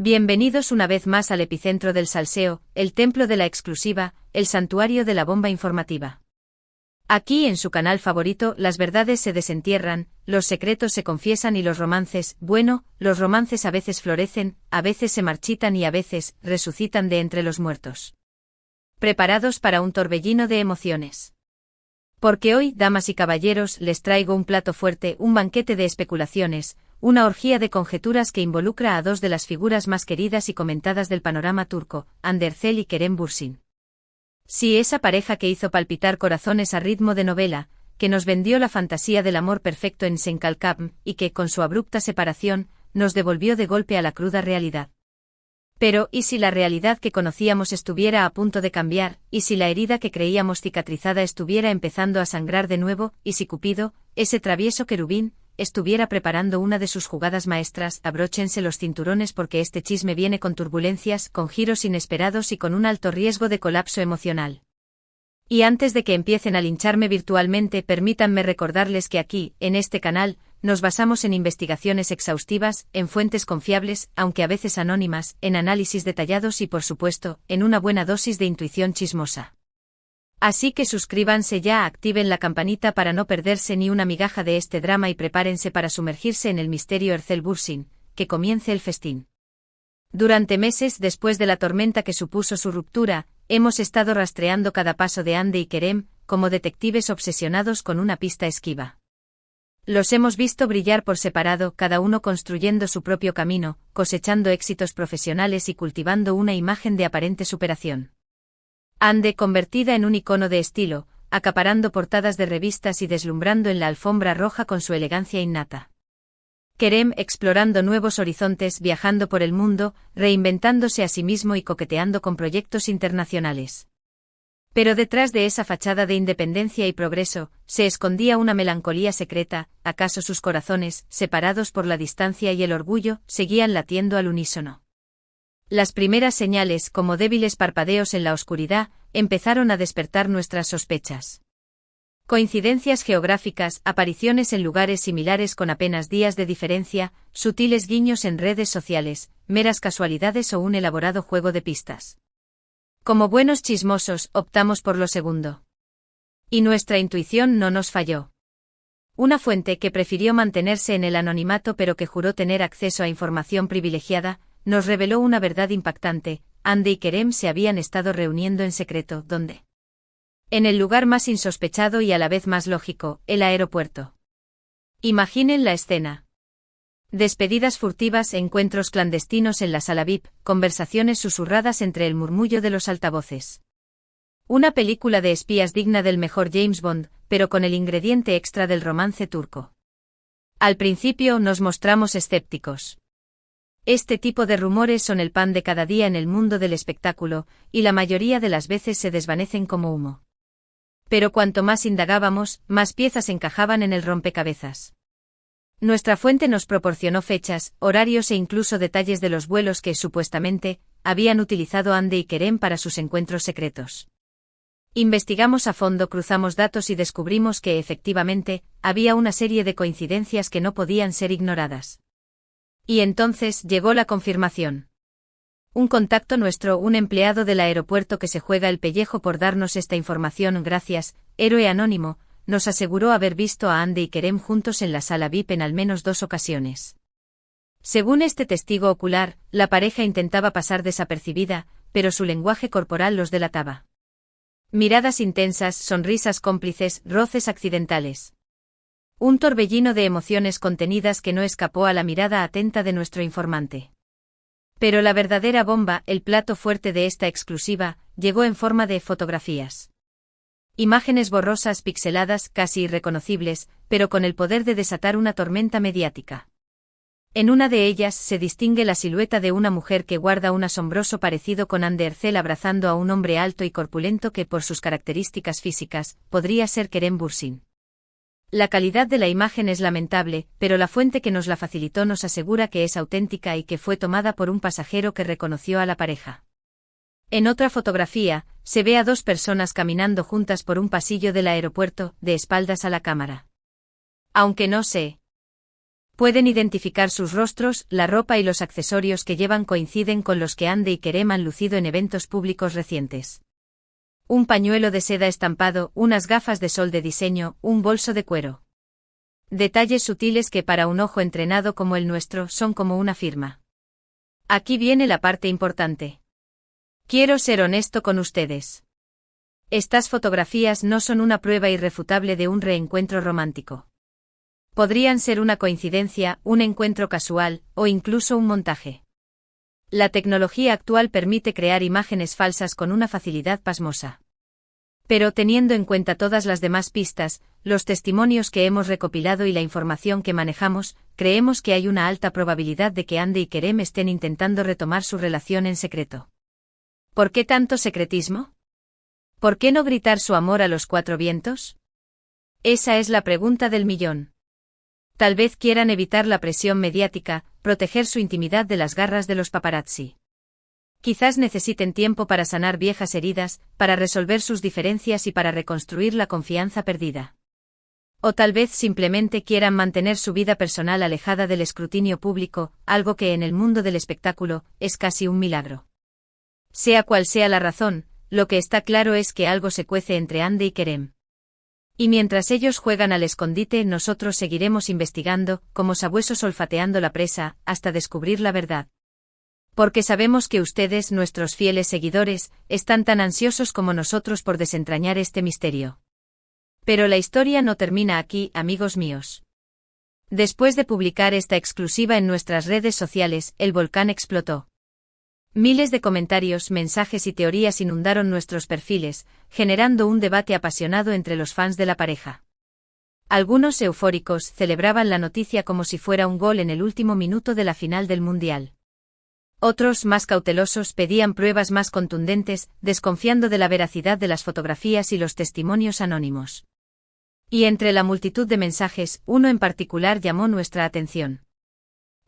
Bienvenidos una vez más al epicentro del salseo, el templo de la exclusiva, el santuario de la bomba informativa. Aquí en su canal favorito las verdades se desentierran, los secretos se confiesan y los romances, bueno, los romances a veces florecen, a veces se marchitan y a veces resucitan de entre los muertos. ¿Preparados para un torbellino de emociones? Porque hoy, damas y caballeros, les traigo un plato fuerte, un banquete de especulaciones, una orgía de conjeturas que involucra a dos de las figuras más queridas y comentadas del panorama turco, Hande Erçel y Kerem Bürsin. Sí, esa pareja que hizo palpitar corazones a ritmo de novela, que nos vendió la fantasía del amor perfecto en Senkalkam, y que, con su abrupta separación, nos devolvió de golpe a la cruda realidad. Pero, ¿y si la realidad que conocíamos estuviera a punto de cambiar, y si la herida que creíamos cicatrizada estuviera empezando a sangrar de nuevo, y si Cupido, ese travieso querubín, estuviera preparando una de sus jugadas maestras? Abróchense los cinturones porque este chisme viene con turbulencias, con giros inesperados y con un alto riesgo de colapso emocional. Y antes de que empiecen a lincharme virtualmente, permítanme recordarles que aquí, en este canal, nos basamos en investigaciones exhaustivas, en fuentes confiables, aunque a veces anónimas, en análisis detallados y, por supuesto, en una buena dosis de intuición chismosa. Así que suscríbanse ya, activen la campanita para no perderse ni una migaja de este drama y prepárense para sumergirse en el misterio Erçel Bürsin, que comience el festín. Durante meses después de la tormenta que supuso su ruptura, hemos estado rastreando cada paso de Hande y Kerem, como detectives obsesionados con una pista esquiva. Los hemos visto brillar por separado, cada uno construyendo su propio camino, cosechando éxitos profesionales y cultivando una imagen de aparente superación. Hande convertida en un icono de estilo, acaparando portadas de revistas y deslumbrando en la alfombra roja con su elegancia innata. Kerem explorando nuevos horizontes, viajando por el mundo, reinventándose a sí mismo y coqueteando con proyectos internacionales. Pero detrás de esa fachada de independencia y progreso, se escondía una melancolía secreta. ¿Acaso sus corazones, separados por la distancia y el orgullo, seguían latiendo al unísono? Las primeras señales, como débiles parpadeos en la oscuridad, empezaron a despertar nuestras sospechas. Coincidencias geográficas, apariciones en lugares similares con apenas días de diferencia, sutiles guiños en redes sociales, meras casualidades o un elaborado juego de pistas. Como buenos chismosos, optamos por lo segundo. Y nuestra intuición no nos falló. Una fuente que prefirió mantenerse en el anonimato pero que juró tener acceso a información privilegiada, nos reveló una verdad impactante: Hande y Kerem se habían estado reuniendo en secreto. ¿Dónde? En el lugar más insospechado y a la vez más lógico, el aeropuerto. Imaginen la escena. Despedidas furtivas, encuentros clandestinos en la sala VIP, conversaciones susurradas entre el murmullo de los altavoces. Una película de espías digna del mejor James Bond, pero con el ingrediente extra del romance turco. Al principio nos mostramos escépticos. Este tipo de rumores son el pan de cada día en el mundo del espectáculo, y la mayoría de las veces se desvanecen como humo. Pero cuanto más indagábamos, más piezas encajaban en el rompecabezas. Nuestra fuente nos proporcionó fechas, horarios e incluso detalles de los vuelos que, supuestamente, habían utilizado Hande y Kerem para sus encuentros secretos. Investigamos a fondo, cruzamos datos y descubrimos que, efectivamente, había una serie de coincidencias que no podían ser ignoradas. Y entonces llegó la confirmación. Un contacto nuestro, un empleado del aeropuerto que se juega el pellejo por darnos esta información, gracias, héroe anónimo, nos aseguró haber visto a Hande y Kerem juntos en la sala VIP en al menos 2 ocasiones. Según este testigo ocular, la pareja intentaba pasar desapercibida, pero su lenguaje corporal los delataba. Miradas intensas, sonrisas cómplices, roces accidentales. Un torbellino de emociones contenidas que no escapó a la mirada atenta de nuestro informante. Pero la verdadera bomba, el plato fuerte de esta exclusiva, llegó en forma de fotografías. Imágenes borrosas, pixeladas, casi irreconocibles, pero con el poder de desatar una tormenta mediática. En una de ellas se distingue la silueta de una mujer que guarda un asombroso parecido con Hande Erçel abrazando a un hombre alto y corpulento que, por sus características físicas, podría ser Kerem Bürsin. La calidad de la imagen es lamentable, pero la fuente que nos la facilitó nos asegura que es auténtica y que fue tomada por un pasajero que reconoció a la pareja. En otra fotografía, se ve a 2 personas caminando juntas por un pasillo del aeropuerto, de espaldas a la cámara. Aunque no sé. Pueden identificar sus rostros, la ropa y los accesorios que llevan coinciden con los que Ande y Kerem han lucido en eventos públicos recientes. Un pañuelo de seda estampado, unas gafas de sol de diseño, un bolso de cuero. Detalles sutiles que para un ojo entrenado como el nuestro son como una firma. Aquí viene la parte importante. Quiero ser honesto con ustedes. Estas fotografías no son una prueba irrefutable de un reencuentro romántico. Podrían ser una coincidencia, un encuentro casual, o incluso un montaje. La tecnología actual permite crear imágenes falsas con una facilidad pasmosa. Pero teniendo en cuenta todas las demás pistas, los testimonios que hemos recopilado y la información que manejamos, creemos que hay una alta probabilidad de que Ande y Kerem estén intentando retomar su relación en secreto. ¿Por qué tanto secretismo? ¿Por qué no gritar su amor a los cuatro vientos? Esa es la pregunta del millón. Tal vez quieran evitar la presión mediática, proteger su intimidad de las garras de los paparazzi. Quizás necesiten tiempo para sanar viejas heridas, para resolver sus diferencias y para reconstruir la confianza perdida. O tal vez simplemente quieran mantener su vida personal alejada del escrutinio público, algo que en el mundo del espectáculo es casi un milagro. Sea cual sea la razón, lo que está claro es que algo se cuece entre Ande y Kerem. Y mientras ellos juegan al escondite, nosotros seguiremos investigando, como sabuesos olfateando la presa, hasta descubrir la verdad. Porque sabemos que ustedes, nuestros fieles seguidores, están tan ansiosos como nosotros por desentrañar este misterio. Pero la historia no termina aquí, amigos míos. Después de publicar esta exclusiva en nuestras redes sociales, el volcán explotó. Miles de comentarios, mensajes y teorías inundaron nuestros perfiles, generando un debate apasionado entre los fans de la pareja. Algunos eufóricos celebraban la noticia como si fuera un gol en el último minuto de la final del Mundial. Otros, más cautelosos, pedían pruebas más contundentes, desconfiando de la veracidad de las fotografías y los testimonios anónimos. Y entre la multitud de mensajes, uno en particular llamó nuestra atención.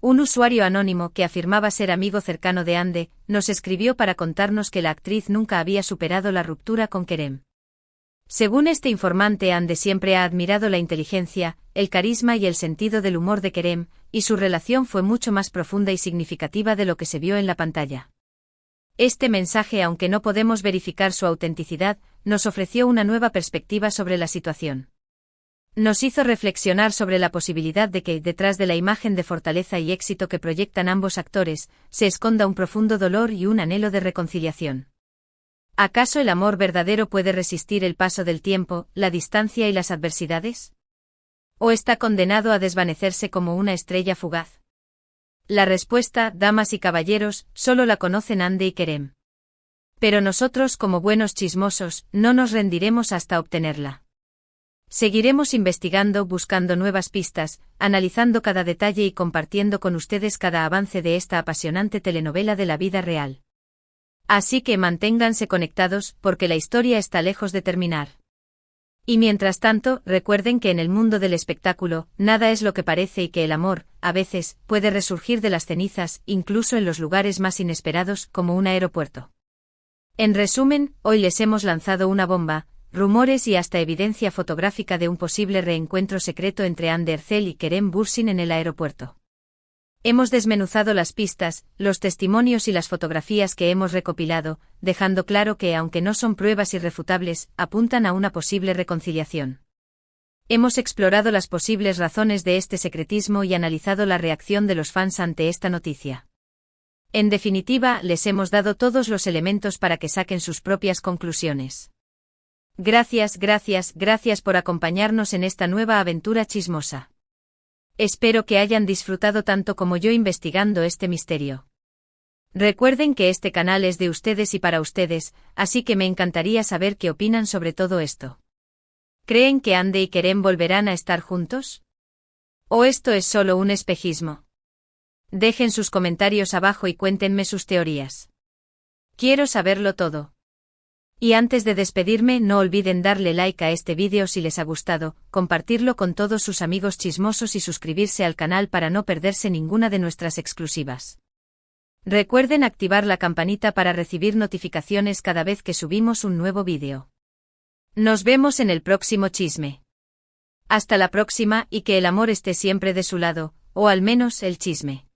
Un usuario anónimo que afirmaba ser amigo cercano de Ande, nos escribió para contarnos que la actriz nunca había superado la ruptura con Kerem. Según este informante, Ande siempre ha admirado la inteligencia, el carisma y el sentido del humor de Kerem, y su relación fue mucho más profunda y significativa de lo que se vio en la pantalla. Este mensaje, aunque no podemos verificar su autenticidad, nos ofreció una nueva perspectiva sobre la situación. Nos hizo reflexionar sobre la posibilidad de que, detrás de la imagen de fortaleza y éxito que proyectan ambos actores, se esconda un profundo dolor y un anhelo de reconciliación. ¿Acaso el amor verdadero puede resistir el paso del tiempo, la distancia y las adversidades? ¿O está condenado a desvanecerse como una estrella fugaz? La respuesta, damas y caballeros, solo la conocen Ande y Kerem. Pero nosotros, como buenos chismosos, no nos rendiremos hasta obtenerla. Seguiremos investigando, buscando nuevas pistas, analizando cada detalle y compartiendo con ustedes cada avance de esta apasionante telenovela de la vida real. Así que manténganse conectados, porque la historia está lejos de terminar. Y mientras tanto, recuerden que en el mundo del espectáculo, nada es lo que parece y que el amor, a veces, puede resurgir de las cenizas, incluso en los lugares más inesperados, como un aeropuerto. En resumen, hoy les hemos lanzado una bomba, rumores y hasta evidencia fotográfica de un posible reencuentro secreto entre Ande Erçel y Kerem Bürsin en el aeropuerto. Hemos desmenuzado las pistas, los testimonios y las fotografías que hemos recopilado, dejando claro que, aunque no son pruebas irrefutables, apuntan a una posible reconciliación. Hemos explorado las posibles razones de este secretismo y analizado la reacción de los fans ante esta noticia. En definitiva, les hemos dado todos los elementos para que saquen sus propias conclusiones. Gracias por acompañarnos en esta nueva aventura chismosa. Espero que hayan disfrutado tanto como yo investigando este misterio. Recuerden que este canal es de ustedes y para ustedes, así que me encantaría saber qué opinan sobre todo esto. ¿Creen que Ande y Kerem volverán a estar juntos? ¿O esto es solo un espejismo? Dejen sus comentarios abajo y cuéntenme sus teorías. Quiero saberlo todo. Y antes de despedirme, no olviden darle like a este vídeo si les ha gustado, compartirlo con todos sus amigos chismosos y suscribirse al canal para no perderse ninguna de nuestras exclusivas. Recuerden activar la campanita para recibir notificaciones cada vez que subimos un nuevo vídeo. Nos vemos en el próximo chisme. Hasta la próxima y que el amor esté siempre de su lado. o al menos el chisme.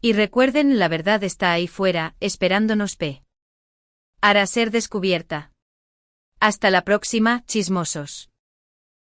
Y recuerden, la verdad está ahí fuera, esperándonos para ser descubierta. Hasta la próxima, chismosos.